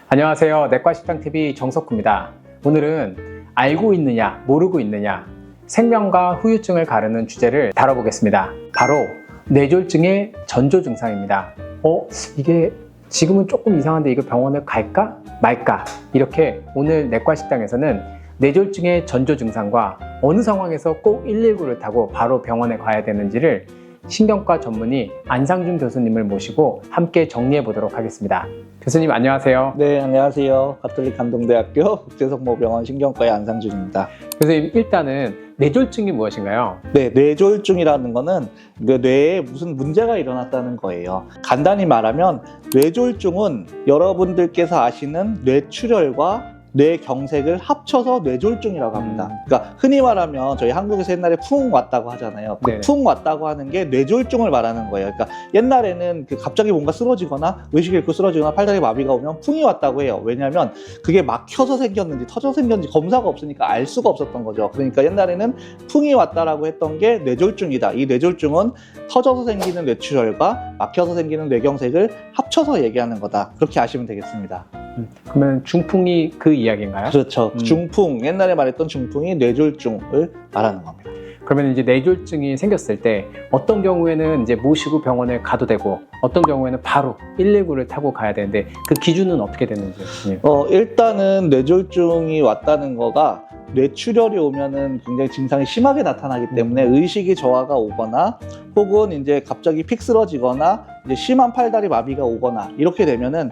안녕하세요. 내과식당TV 정석구입니다. 오늘은 알고 있느냐, 모르고 있느냐, 생명과 후유증을 가르는 주제를 다뤄보겠습니다. 바로 뇌졸중의 전조 증상입니다. 이게 지금은 조금 이상한데 이거 병원을 갈까 말까? 이렇게 오늘 내과식당에서는 뇌졸중의 전조 증상과 어느 상황에서 꼭 119를 타고 바로 병원에 가야 되는지를 신경과 전문의 안상준 교수님을 모시고 함께 정리해 보도록 하겠습니다. 교수님 안녕하세요. 네, 안녕하세요. 가톨릭 감동대학교 국제성모병원 신경과의 안상준입니다. 교수님 일단은 뇌졸중이 무엇인가요? 네, 뇌졸중이라는 거는 뇌에 무슨 문제가 일어났다는 거예요. 간단히 말하면 뇌졸중은 여러분들께서 아시는 뇌출혈과 뇌경색을 합쳐서 뇌졸중이라고 합니다. 그러니까 흔히 말하면 저희 한국에서 옛날에 풍 왔다고 하잖아요. 네. 풍 왔다고 하는 게 뇌졸중을 말하는 거예요. 그러니까 옛날에는 갑자기 뭔가 쓰러지거나 의식 잃고 쓰러지거나 팔다리 마비가 오면 풍이 왔다고 해요. 왜냐하면 그게 막혀서 생겼는지 터져서 생겼는지 검사가 없으니까 알 수가 없었던 거죠. 그러니까 옛날에는 풍이 왔다라고 했던 게 뇌졸중이다. 이 뇌졸중은 터져서 생기는 뇌출혈과 막혀서 생기는 뇌경색을 합쳐서 얘기하는 거다. 그렇게 아시면 되겠습니다. 그러면 중풍이 그 이야기인가요? 그렇죠. 중풍, 옛날에 말했던 중풍이 뇌졸중을 말하는 겁니다. 그러면 이제 뇌졸중이 생겼을 때 어떤 경우에는 이제 모시고 병원에 가도 되고 어떤 경우에는 바로 119를 타고 가야 되는데 그 기준은 어떻게 되는지? 일단은 뇌졸중이 왔다는 거가 뇌출혈이 오면은 굉장히 증상이 심하게 나타나기 때문에 의식이 저하가 오거나 혹은 이제 갑자기 픽 쓰러지거나 이제 심한 팔다리 마비가 오거나 이렇게 되면은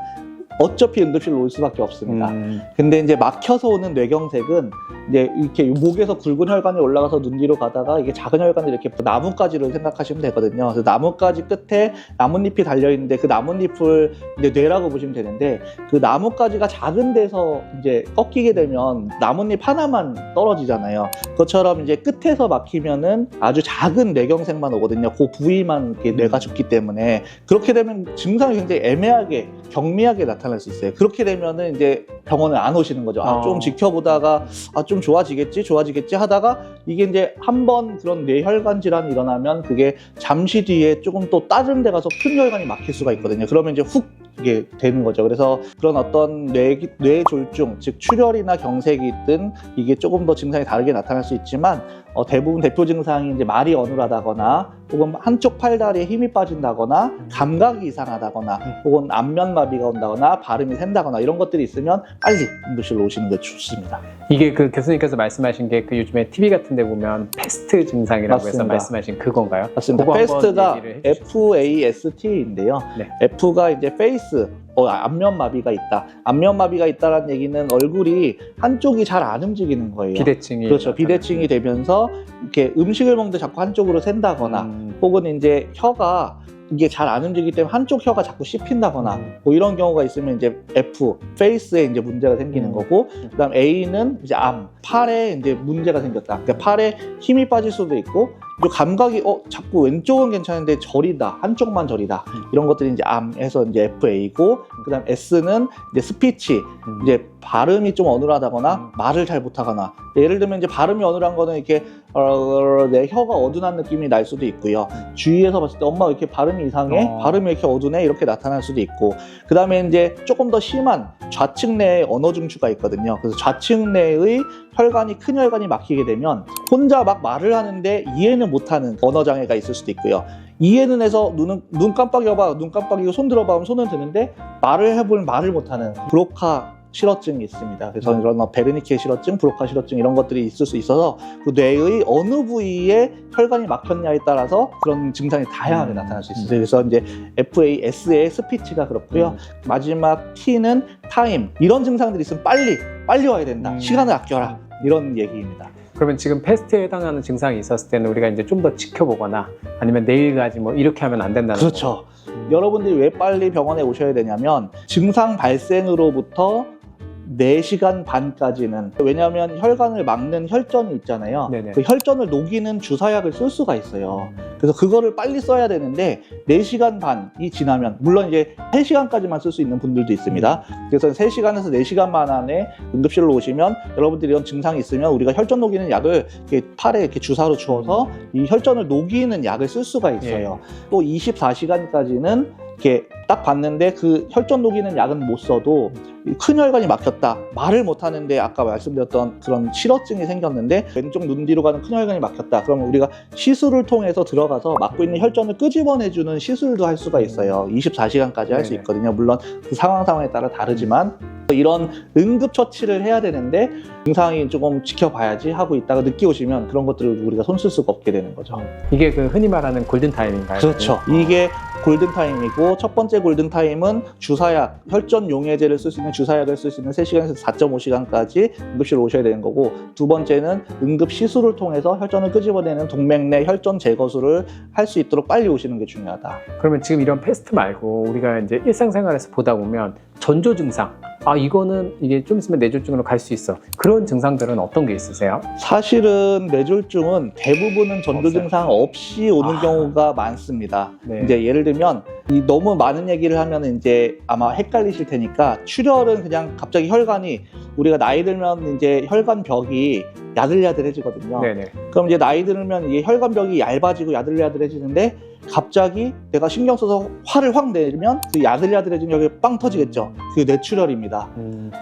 어차피 응급실로 올 수밖에 없습니다. 근데 이제 막혀서 오는 뇌경색은 이제 이렇게 목에서 굵은 혈관이 올라가서 눈 뒤로 가다가 이게 작은 혈관이 이렇게 나뭇가지를 생각하시면 되거든요. 그래서 나뭇가지 끝에 나뭇잎이 달려 있는데 그 나뭇잎을 이제 뇌라고 보시면 되는데 그 나뭇가지가 작은 데서 이제 꺾이게 되면 나뭇잎 하나만 떨어지잖아요. 그것처럼 이제 끝에서 막히면은 아주 작은 뇌경색만 오거든요. 그 부위만 이렇게 뇌가 죽기 때문에 그렇게 되면 증상이 굉장히 애매하게 경미하게 나타날 수 있어요. 그렇게 되면은 이제 병원을 안 오시는 거죠. 좀 지켜보다가 좀 좋아지겠지 하다가 이게 이제 한번 그런 뇌혈관 질환이 일어나면 그게 잠시 뒤에 조금 또 다른 데 가서 큰 혈관이 막힐 수가 있거든요. 그러면 이제 훅 이게 되는 거죠. 그래서 그런 어떤 뇌졸중, 즉 출혈이나 경색이 있든 이게 조금 더 증상이 다르게 나타날 수 있지만 대부분 대표 증상이 이제 말이 어눌하다거나 혹은 한쪽 팔다리에 힘이 빠진다거나 감각이 이상하다거나 혹은 안면마비가 온다거나 발음이 샌다거나 이런 것들이 있으면 빨리 응급실로 오시는 게 좋습니다. 이게 그 교수님께서 말씀하신 게 그 요즘에 TV 같은 데 보면 패스트 증상이라고 맞습니다. 해서 말씀하신 그건가요? 맞습니다. 패스트가 FAST인데요. 네. F가 이제 페이스, 안면마비가 있다. 안면마비가 있다는 얘기는 얼굴이 한쪽이 잘 안 움직이는 거예요. 비대칭이. 그렇죠. 비대칭이 되면서 이렇게 음식을 먹는데 자꾸 한쪽으로 샌다거나 혹은 이제 혀가 이게 잘 안 움직이기 때문에 한쪽 혀가 자꾸 씹힌다거나 뭐 이런 경우가 있으면 이제 F, 페이스에 이제 문제가 생기는 거고 그다음 A는 이제 팔에 이제 문제가 생겼다. 그러니까 팔에 힘이 빠질 수도 있고 또 감각이 자꾸 왼쪽은 괜찮은데 저리다. 한쪽만 저리다. 이런 것들이 이제 암에서 이제 FA고 그다음 S는 이제 스피치. 이제 발음이 좀 어눌하다거나 말을 잘 못하거나 예를 들면 이제 발음이 어눌한 거는 이렇게 내 혀가 어둔한 느낌이 날 수도 있고요. 주위에서 봤을 때 엄마 왜 이렇게 발음이 이상해? 발음이 이렇게 어두네? 이렇게 나타날 수도 있고 그 다음에 이제 조금 더 심한 좌측 뇌에 언어 중추가 있거든요. 그래서 좌측 뇌의 혈관이 큰 혈관이 막히게 되면 혼자 막 말을 하는데 이해는 못하는 언어 장애가 있을 수도 있고요. 이해는 해서 눈 깜빡여봐, 눈 깜빡이고 손 들어봐 하면 손은 드는데 말을 해보면 말을 못하는 브로카 실어증이 있습니다. 그래서 이런 베르니케 실어증, 브로카 실어증 이런 것들이 있을 수 있어서 그 뇌의 어느 부위에 혈관이 막혔냐에 따라서 그런 증상이 다양하게 나타날 수 있어요. 그래서 이제 FAS의 스피치가 그렇고요. 마지막 T는 타임. 이런 증상들이 있으면 빨리 와야 된다. 시간을 아껴라. 이런 얘기입니다. 그러면 지금 패스트에 해당하는 증상이 있었을 때는 우리가 이제 좀 더 지켜보거나 아니면 내일 가지 뭐 이렇게 하면 안 된다는 그렇죠. 여러분들이 왜 빨리 병원에 오셔야 되냐면 증상 발생으로부터 4시간 반까지는 왜냐하면 혈관을 막는 혈전이 있잖아요. 네네. 그 혈전을 녹이는 주사약을 쓸 수가 있어요. 그래서 그거를 빨리 써야 되는데 4시간 반이 지나면 물론 이제 3시간까지만 쓸 수 있는 분들도 있습니다. 그래서 3시간에서 4시간 반 안에 응급실로 오시면 여러분들이 이런 증상이 있으면 우리가 혈전 녹이는 약을 이렇게 팔에 이렇게 주사로 주어서 이 혈전을 녹이는 약을 쓸 수가 있어요. 또 24시간까지는 이렇게 딱 봤는데 그 혈전 녹이는 약은 못 써도 큰 혈관이 막혔다. 말을 못 하는데 아까 말씀드렸던 그런 실어증이 생겼는데 왼쪽 눈 뒤로 가는 큰 혈관이 막혔다. 그러면 우리가 시술을 통해서 들어가서 막고 있는 혈전을 끄집어내주는 시술도 할 수가 있어요. 24시간까지 할 수 네네. 있거든요. 물론 그 상황에 따라 다르지만 이런 응급처치를 해야 되는데 증상이 조금 지켜봐야지 하고 있다가 늦게 오시면 그런 것들을 우리가 손쓸 수가 없게 되는 거죠. 이게 그 흔히 말하는 골든타임인가요? 그렇죠. 이게 골든타임이고 첫 번째 골든타임은 주사약, 혈전 용해제를 쓸 수 있는 주사약을 쓸 수 있는 3시간에서 4.5시간까지 응급실로 오셔야 되는 거고 두 번째는 응급 시술을 통해서 혈전을 끄집어내는 동맥 내 혈전 제거술을 할 수 있도록 빨리 오시는 게 중요하다. 그러면 지금 이런 패스트 말고 우리가 이제 일상생활에서 보다 보면 전조 증상, 이거는 이게 좀 있으면 뇌졸중으로 갈 수 있어. 그런 증상들은 어떤 게 있으세요? 사실은 뇌졸중은 대부분은 전조 없어요. 증상 없이 오는 아. 경우가 많습니다. 네. 이제 예를 들면 너무 많은 얘기를 하면 이제 아마 헷갈리실 테니까 출혈은 그냥 갑자기 혈관이 우리가 나이 들면 이제 혈관벽이 야들야들해지거든요. 네네. 그럼 이제 나이 들면 이게 혈관벽이 얇아지고 야들야들해지는데 갑자기 내가 신경 써서 화를 확 내면 그 야들야들해진 여기 빵 터지겠죠. 그게 뇌출혈입니다.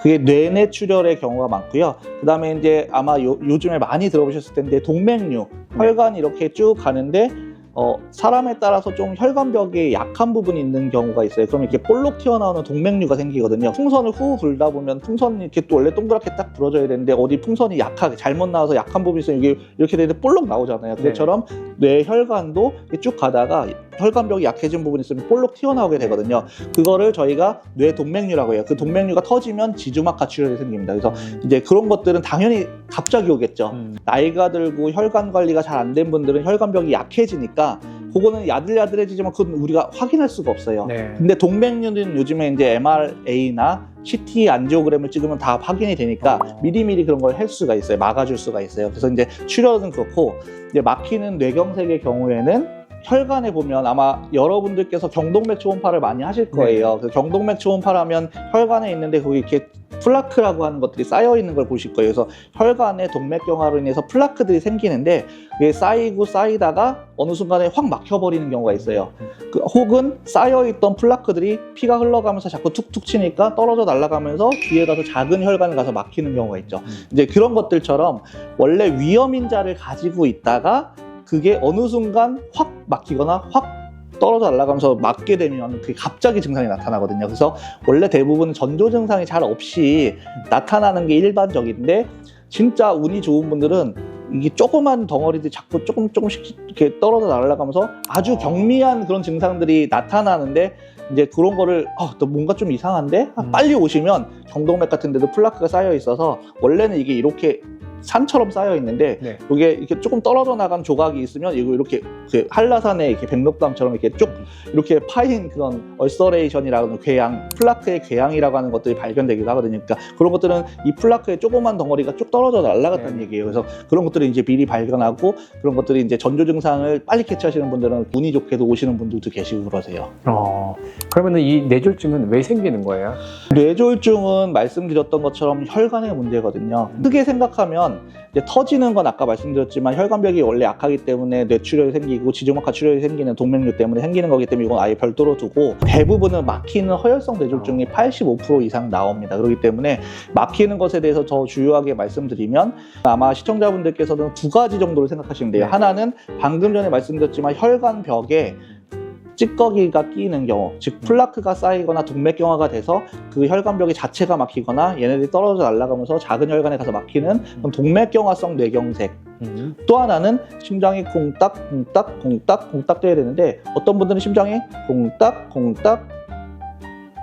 그게 뇌내출혈의 경우가 많고요. 그 다음에 이제 아마 요즘에 많이 들어보셨을 텐데 동맥류, 혈관이 이렇게 쭉 가는데 사람에 따라서 좀 혈관벽에 약한 부분이 있는 경우가 있어요. 그럼 이렇게 볼록 튀어나오는 동맥류가 생기거든요. 풍선을 후 불다 보면 풍선이 이렇게 또 원래 동그랗게 딱 불어져야 되는데 어디 풍선이 약하게 잘못 나와서 약한 부분이 있어요. 이게 이렇게 되는데 볼록 나오잖아요. 그것처럼 뇌 혈관도 쭉 가다가 혈관벽이 약해진 부분이 있으면 볼록 튀어나오게 되거든요. 그거를 저희가 뇌 동맥류라고 해요. 그 동맥류가 터지면 지주막하 출혈이 생깁니다. 그래서 이제 그런 것들은 당연히 갑자기 오겠죠. 나이가 들고 혈관 관리가 잘 안 된 분들은 혈관벽이 약해지니까 그거는 야들야들해지지만 그건 우리가 확인할 수가 없어요. 네. 근데 동맥류는 요즘에 이제 MRA나 CT 안지오그램을 찍으면 다 확인이 되니까 미리미리 그런 걸 할 수가 있어요. 막아줄 수가 있어요. 그래서 이제 출혈은 그렇고 이제 막히는 뇌경색의 경우에는 혈관에 보면 아마 여러분들께서 경동맥 초음파를 많이 하실 거예요. 그래서 경동맥 초음파를 하면 혈관에 있는데 거기 이렇게 플라크라고 하는 것들이 쌓여 있는 걸 보실 거예요. 그래서 혈관에 동맥경화로 인해서 플라크들이 생기는데 그게 쌓이고 쌓이다가 어느 순간에 확 막혀버리는 경우가 있어요. 혹은 쌓여있던 플라크들이 피가 흘러가면서 자꾸 툭툭 치니까 떨어져 날아가면서 뒤에 가서 작은 혈관을 가서 막히는 경우가 있죠. 이제 그런 것들처럼 원래 위험인자를 가지고 있다가 그게 어느 순간 확 막히거나 확 떨어져 날아가면서 맞게 되면 그게 갑자기 증상이 나타나거든요. 그래서 원래 대부분 전조 증상이 잘 없이 나타나는 게 일반적인데 진짜 운이 좋은 분들은 이게 조그만 덩어리들이 자꾸 조금씩 이렇게 떨어져 날아가면서 아주 경미한 그런 증상들이 나타나는데 이제 그런 거를 너 뭔가 좀 이상한데? 빨리 오시면 경동맥 같은 데도 플라크가 쌓여 있어서 원래는 이게 이렇게 산처럼 쌓여 있는데 이게 이렇게 조금 떨어져 나간 조각이 있으면 이거 이렇게 그 한라산에 이렇게 백록담처럼 이렇게 쭉 이렇게 파인 그런 얼서레이션이라는 궤양, 플라크의 궤양이라고 하는 것들이 발견되기도 하거든요. 그러니까 그런 것들은 이 플라크의 조그만 덩어리가 쭉 떨어져 날아갔다는 얘기예요. 그래서 그런 것들을 이제 미리 발견하고 그런 것들이 이제 전조 증상을 빨리 캐치하시는 분들은 운이 좋게도 오시는 분들도 계시고 그러세요. 그러면은 이 뇌졸중은 왜 생기는 거예요? 뇌졸중은 말씀드렸던 것처럼 혈관의 문제거든요. 크게 생각하면 이제 터지는 건 아까 말씀드렸지만 혈관벽이 원래 약하기 때문에 뇌출혈이 생기고 지주막하 출혈이 생기는 동맥류 때문에 생기는 거기 때문에 이건 아예 별도로 두고 대부분은 막히는 허혈성 뇌졸중이 85% 이상 나옵니다. 그렇기 때문에 막히는 것에 대해서 더 주요하게 말씀드리면 아마 시청자분들께서는 두 가지 정도를 생각하시면 돼요. 하나는 방금 전에 말씀드렸지만 혈관벽에 찌꺼기가 끼이는 경우, 즉 플라크가 쌓이거나 동맥경화가 돼서 그 혈관벽이 자체가 막히거나 얘네들이 떨어져 날아가면서 작은 혈관에 가서 막히는 그런 동맥경화성 뇌경색. 또 하나는 심장이 콩딱 콩딱 콩딱 콩딱 돼야 되는데 어떤 분들은 심장이 콩딱 콩딱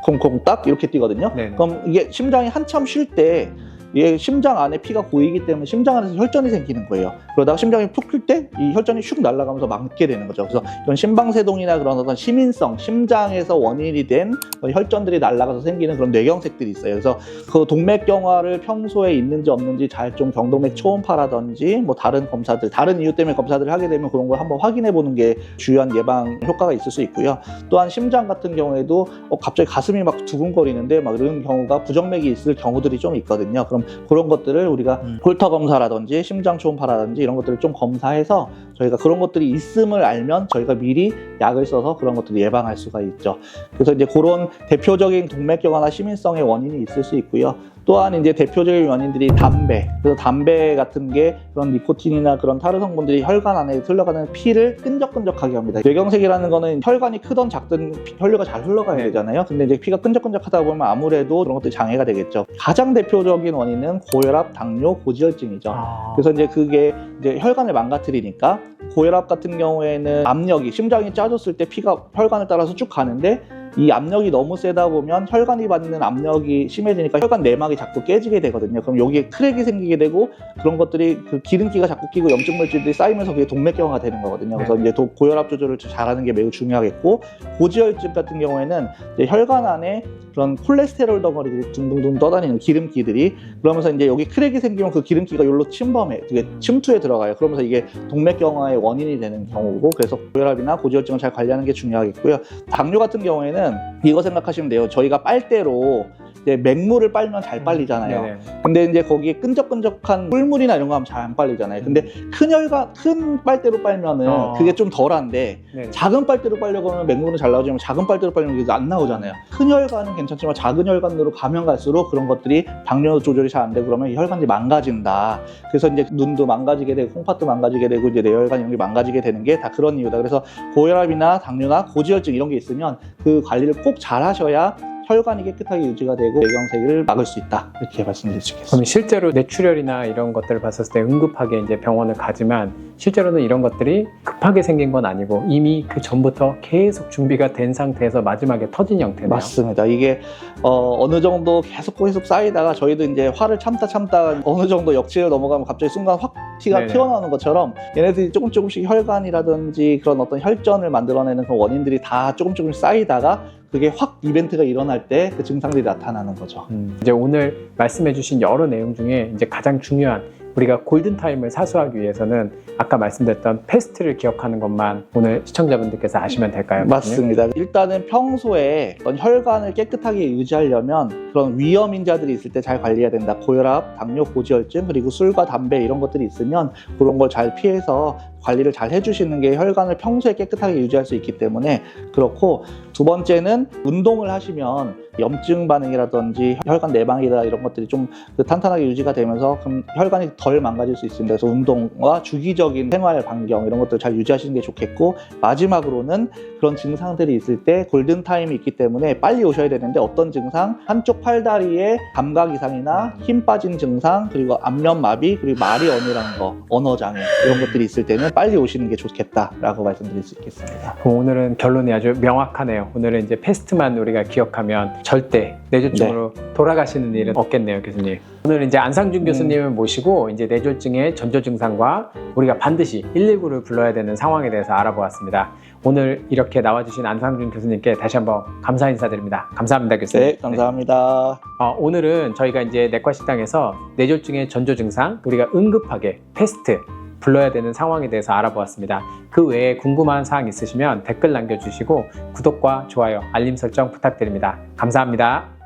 콩콩딱 이렇게 뛰거든요. 그럼 이게 심장이 한참 쉴 때 얘 심장 안에 피가 고이기 때문에 심장 안에서 혈전이 생기는 거예요. 그러다가 심장이 푹 클 때 이 혈전이 슉 날아가면서 막게 되는 거죠. 그래서 이런 심방세동이나 그런 어떤 시민성, 심장에서 원인이 된 혈전들이 날아가서 생기는 그런 뇌경색들이 있어요. 그래서 그 동맥경화를 평소에 있는지 없는지 잘 좀 경동맥 초음파라든지 뭐 다른 검사들, 다른 이유 때문에 검사들을 하게 되면 그런 걸 한번 확인해 보는 게 주요한 예방 효과가 있을 수 있고요. 또한 심장 같은 경우에도 갑자기 가슴이 막 두근거리는데 막 이런 경우가 부정맥이 있을 경우들이 좀 있거든요. 그럼 그럼 그런 것들을 우리가 홀터 검사라든지 심장 초음파라든지 이런 것들을 좀 검사해서 저희가 그런 것들이 있음을 알면 저희가 미리 약을 써서 그런 것들을 예방할 수가 있죠. 그래서 이제 그런 대표적인 동맥경화나 심인성의 원인이 있을 수 있고요. 또한 이제 대표적인 원인들이 담배. 그래서 담배 같은 게 그런 니코틴이나 그런 타르 성분들이 혈관 안에 흘러가는 피를 끈적끈적하게 합니다. 뇌경색이라는 거는 혈관이 크던 작든 혈류가 잘 흘러가야 되잖아요. 근데 이제 피가 끈적끈적하다 보면 아무래도 그런 것들이 장애가 되겠죠. 가장 대표적인 원인은 고혈압, 당뇨, 고지혈증이죠. 그래서 이제 그게 이제 혈관을 망가뜨리니까 고혈압 같은 경우에는 압력이 심장이 짜줬을 때 피가 혈관을 따라서 쭉 가는데 이 압력이 너무 세다 보면 혈관이 받는 압력이 심해지니까 혈관 내막이 자꾸 깨지게 되거든요. 그럼 여기에 크랙이 생기게 되고 그런 것들이 그 기름기가 자꾸 끼고 염증 물질들이 쌓이면서 그게 동맥경화가 되는 거거든요. 그래서 이제 고혈압 조절을 잘하는 게 매우 중요하겠고, 고지혈증 같은 경우에는 이제 혈관 안에 그런 콜레스테롤 덩어리들이 둥둥둥 떠다니는 기름기들이, 그러면서 이제 여기 크랙이 생기면 그 기름기가 여기로 침범해, 그게 침투에 들어가요. 그러면서 이게 동맥경화의 원인이 되는 경우고, 그래서 고혈압이나 고지혈증을 잘 관리하는 게 중요하겠고요. 당뇨 같은 경우에는 이거 생각하시면 돼요. 저희가 빨대로 이제 맹물을 빨면 잘 빨리잖아요. 네네. 근데 이제 거기에 끈적끈적한 꿀물이나 이런 거 하면 잘 안 빨리잖아요. 근데 큰 빨대로 빨면은 그게 좀 덜한데, 네네. 작은 빨대로 빨려고 하면 맹물은 잘 나오지만 작은 빨대로 빨리면 그게 안 나오잖아요. 큰 혈관은 괜찮지만 작은 혈관으로 가면 갈수록 그런 것들이 당뇨 조절이 잘 안 되고 그러면 이 혈관이 망가진다. 그래서 이제 눈도 망가지게 되고 콩팥도 망가지게 되고 이제 뇌혈관 이런 게 망가지게 되는 게 다 그런 이유다. 그래서 고혈압이나 당뇨나 고지혈증 이런 게 있으면 그 관리를 꼭 잘 하셔야 혈관이 깨끗하게 유지가 되고 뇌경색을 막을 수 있다, 이렇게 말씀드릴 수 있겠습니다. 그럼 실제로 뇌출혈이나 이런 것들을 봤었을 때 응급하게 이제 병원을 가지만 실제로는 이런 것들이 급하게 생긴 건 아니고 이미 그 전부터 계속 준비가 된 상태에서 마지막에 터진 형태네요. 맞습니다. 이게 어느 정도 계속 쌓이다가 저희도 이제 화를 참다 어느 정도 역치를 넘어가면 갑자기 순간 확 티가 네네. 튀어나오는 것처럼 얘네들이 조금씩 혈관이라든지 그런 어떤 혈전을 만들어내는 그 원인들이 다 조금 쌓이다가 그게 확 이벤트가 일어날 때 그 증상들이 나타나는 거죠. 이제 오늘 말씀해주신 여러 내용 중에 이제 가장 중요한 우리가 골든타임을 사수하기 위해서는 아까 말씀드렸던 패스트를 기억하는 것만 오늘 시청자분들께서 아시면 될까요? 맞습니다. 일단은 평소에 어떤 혈관을 깨끗하게 유지하려면 그런 위험 인자들이 있을 때 잘 관리해야 된다. 고혈압, 당뇨, 고지혈증, 그리고 술과 담배 이런 것들이 있으면 그런 걸 잘 피해서 관리를 잘 해주시는 게 혈관을 평소에 깨끗하게 유지할 수 있기 때문에 그렇고, 두 번째는 운동을 하시면 염증 반응이라든지 혈관 내방이다 이런 것들이 좀 탄탄하게 유지가 되면서 그럼 혈관이 덜 망가질 수 있습니다. 그래서 운동과 주기적인 생활 반경 이런 것들 잘 유지하시는 게 좋겠고, 마지막으로는 그런 증상들이 있을 때 골든타임이 있기 때문에 빨리 오셔야 되는데, 어떤 증상? 한쪽 팔다리에 감각 이상이나 힘 빠진 증상, 그리고 안면 마비, 그리고 말이 어눌한 거, 언어 장애 이런 것들이 있을 때는 빨리 오시는 게 좋겠다라고 말씀드릴 수 있겠습니다. 그럼 오늘은 결론이 아주 명확하네요. 오늘은 이제 패스트만 우리가 기억하면 절대 뇌졸중으로 돌아가시는 일은 없겠네요, 교수님. 오늘 이제 안상준 교수님을 모시고 이제 뇌졸중의 전조 증상과 우리가 반드시 119를 불러야 되는 상황에 대해서 알아보았습니다. 오늘 이렇게 나와주신 안상준 교수님께 다시 한번 감사 인사드립니다. 감사합니다, 교수님. 네, 감사합니다. 오늘은 저희가 이제 내과식당에서 뇌졸중의 전조 증상, 우리가 응급하게 패스트 불러야 되는 상황에 대해서 알아보았습니다. 그 외에 궁금한 사항 있으시면 댓글 남겨주시고 구독과 좋아요, 알림 설정 부탁드립니다. 감사합니다.